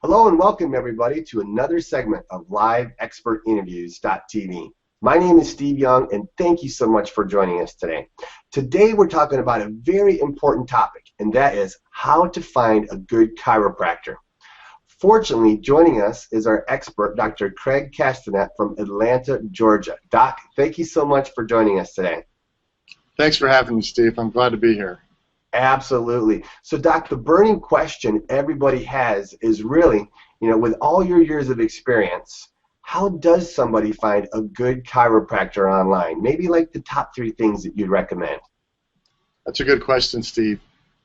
Hello and welcome everybody to another segment of Live Expert Interviews.tv. My name is Steve Young and thank you so much for joining us today. Today we're talking about a very important topic, and that is how to find a good chiropractor. Fortunately, joining us is our expert, Dr. Craig Castanet from Atlanta, Georgia. Doc, thank you so much for joining us today. Thanks for having me, Steve. I'm glad to be here. Absolutely. So, Doc, the burning question everybody has is really, with all your years of experience, how does somebody find a good chiropractor online? Maybe like the top 3 things that you'd recommend. That's a good question, Steve.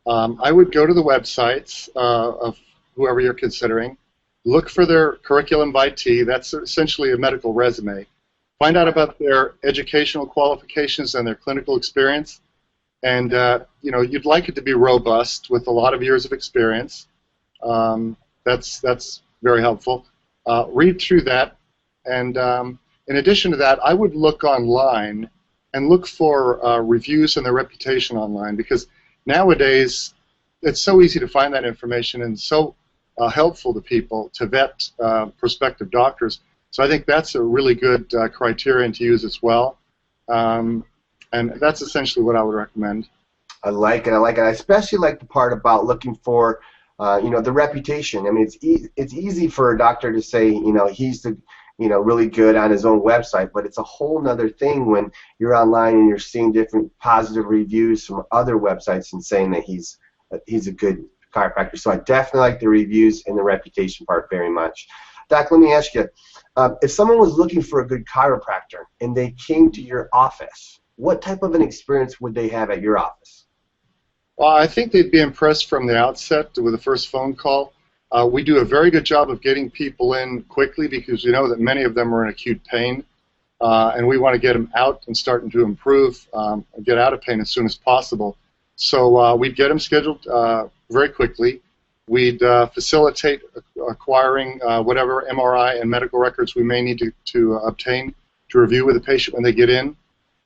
I would go to the websites of whoever you're considering, look for their curriculum vitae. That's essentially a medical resume. Find out about their educational qualifications and their clinical experience. And you'd like it to be robust with a lot of years of experience. That's very helpful. Read through that, and in addition to that, I would look online and look for reviews and their reputation online, because nowadays it's so easy to find that information and so helpful to people to vet prospective doctors. So I think that's a really good criterion to use as well. And that's essentially what I would recommend. I like it. I especially like the part about looking for, the reputation. I mean, it's easy for a doctor to say, he's the, really good on his own website, but it's a whole nother thing when you're online and you're seeing different positive reviews from other websites and saying that he's a good chiropractor. So I definitely like the reviews and the reputation part very much. Doc, let me ask you, if someone was looking for a good chiropractor and they came to your office, what type of an experience would they have at your office? Well, I think they'd be impressed from the outset with the first phone call. We do a very good job of getting people in quickly, because we know that many of them are in acute pain, and we want to get them out and starting to improve and get out of pain as soon as possible. So we'd get them scheduled very quickly. We'd facilitate acquiring whatever MRI and medical records we may need to obtain to review with the patient when they get in.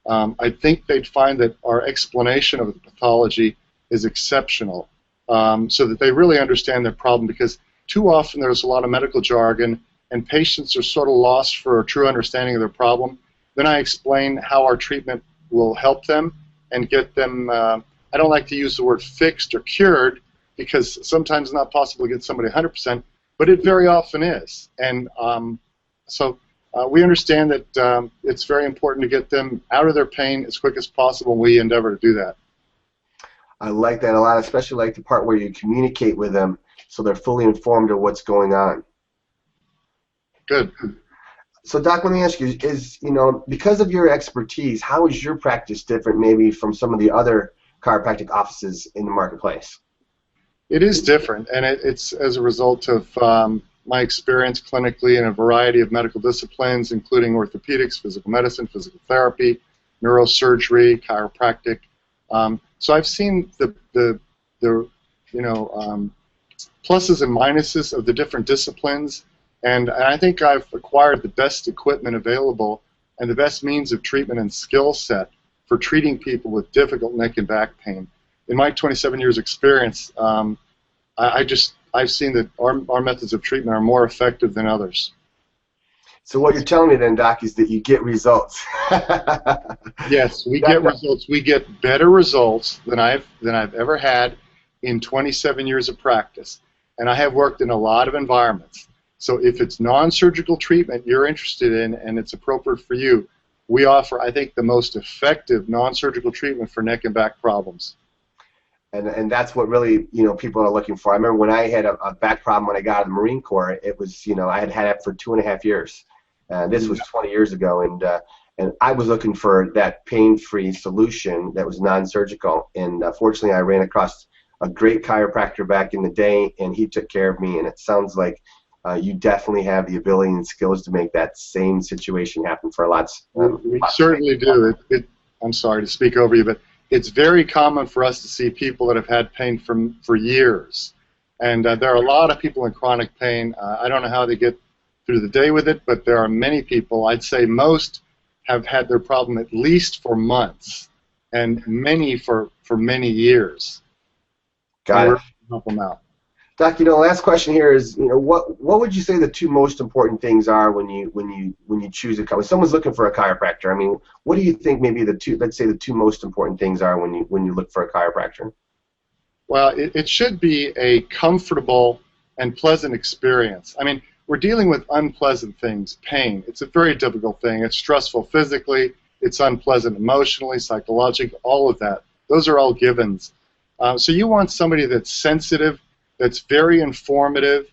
I think they'd find that our explanation of the pathology is exceptional, so that they really understand their problem, because too often there's a lot of medical jargon and patients are sort of lost for a true understanding of their problem. Then I explain how our treatment will help them and get them, I don't like to use the word fixed or cured, because sometimes it's not possible to get somebody 100%, but it very often is. And we understand that it's very important to get them out of their pain as quick as possible, and we endeavor to do that. I like that a lot, especially like the part where you communicate with them so they're fully informed of what's going on. Good. So, Doc, let me ask you, because of your expertise, how is your practice different maybe from some of the other chiropractic offices in the marketplace? It is different, and it's as a result of my experience clinically in a variety of medical disciplines, including orthopedics, physical medicine, physical therapy, neurosurgery, chiropractic. So I've seen the pluses and minuses of the different disciplines, and I think I've acquired the best equipment available and the best means of treatment and skill set for treating people with difficult neck and back pain. In my 27 years experience, I've seen that our methods of treatment are more effective than others. So what you're telling me then, Doc, is that you get results. Yes, we get results. We get better results than I've ever had in 27 years of practice. And I have worked in a lot of environments. So if it's non-surgical treatment you're interested in and it's appropriate for you, we offer, I think, the most effective non-surgical treatment for neck and back problems. And that's what really, people are looking for. I remember when I had a back problem when I got out of the Marine Corps, it was, I had it for 2.5 years. This was 20 years ago, and I was looking for that pain-free solution that was non-surgical. And fortunately, I ran across a great chiropractor back in the day, and he took care of me. And it sounds like you definitely have the ability and skills to make that same situation happen for lots. We certainly do. I'm sorry to speak over you, but it's very common for us to see people that have had pain for years. And there are a lot of people in chronic pain. I don't know how they get through the day with it, but there are many people. I'd say most have had their problem at least for months, and many for many years. Got it. Help them out. Doc, last question here is, what would you say the two most important things are when you choose when someone's looking for a chiropractor? I mean, what do you think maybe let's say the two most important things are when you look for a chiropractor? Well, it should be a comfortable and pleasant experience. I mean, we're dealing with unpleasant things, pain. It's a very difficult thing. It's stressful physically. It's unpleasant emotionally, psychologically, all of that. Those are all givens. So you want somebody that's sensitive, that's very informative,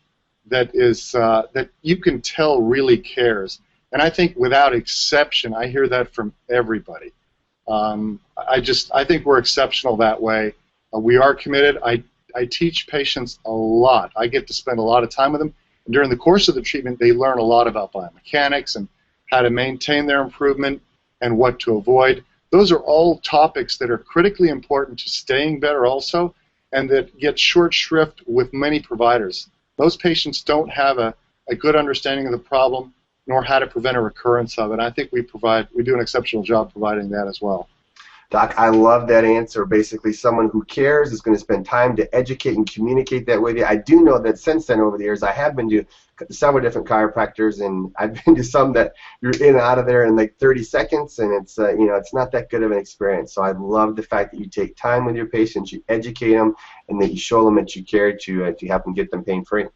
that you can tell really cares. And I think without exception, I hear that from everybody. I think we're exceptional that way. We are committed. I teach patients a lot. I get to spend a lot of time with them. And during the course of the treatment, they learn a lot about biomechanics and how to maintain their improvement and what to avoid. Those are all topics that are critically important to staying better also, and that get short shrift with many providers. Most patients don't have a good understanding of the problem nor how to prevent a recurrence of it. I think we do an exceptional job providing that as well. Doc, I love that answer. Basically, someone who cares is going to spend time to educate and communicate that with you. I do know that since then, over the years, I have been to several different chiropractors, and I've been to some that you're in and out of there in like 30 seconds, and it's it's not that good of an experience. So I love the fact that you take time with your patients, you educate them, and that you show them that you care to help them get them pain-free.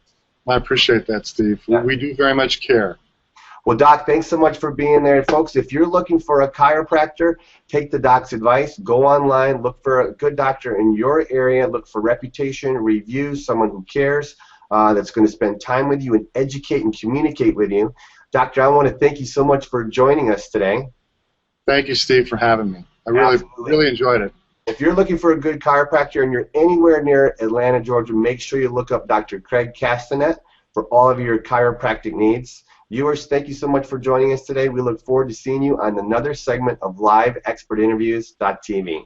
I appreciate that, Steve. Yeah. We do very much care. Well, Doc, thanks so much for being there. Folks, if you're looking for a chiropractor, take the doc's advice. Go online, look for a good doctor in your area, look for reputation, reviews, someone who cares, that's going to spend time with you and educate and communicate with you. Doctor, I want to thank you so much for joining us today. Thank you, Steve, for having me. I really enjoyed it. If you're looking for a good chiropractor and you're anywhere near Atlanta, Georgia, make sure you look up Dr. Craig Castanet for all of your chiropractic needs. Viewers, thank you so much for joining us today. We look forward to seeing you on another segment of Live Expert Interviews.tv.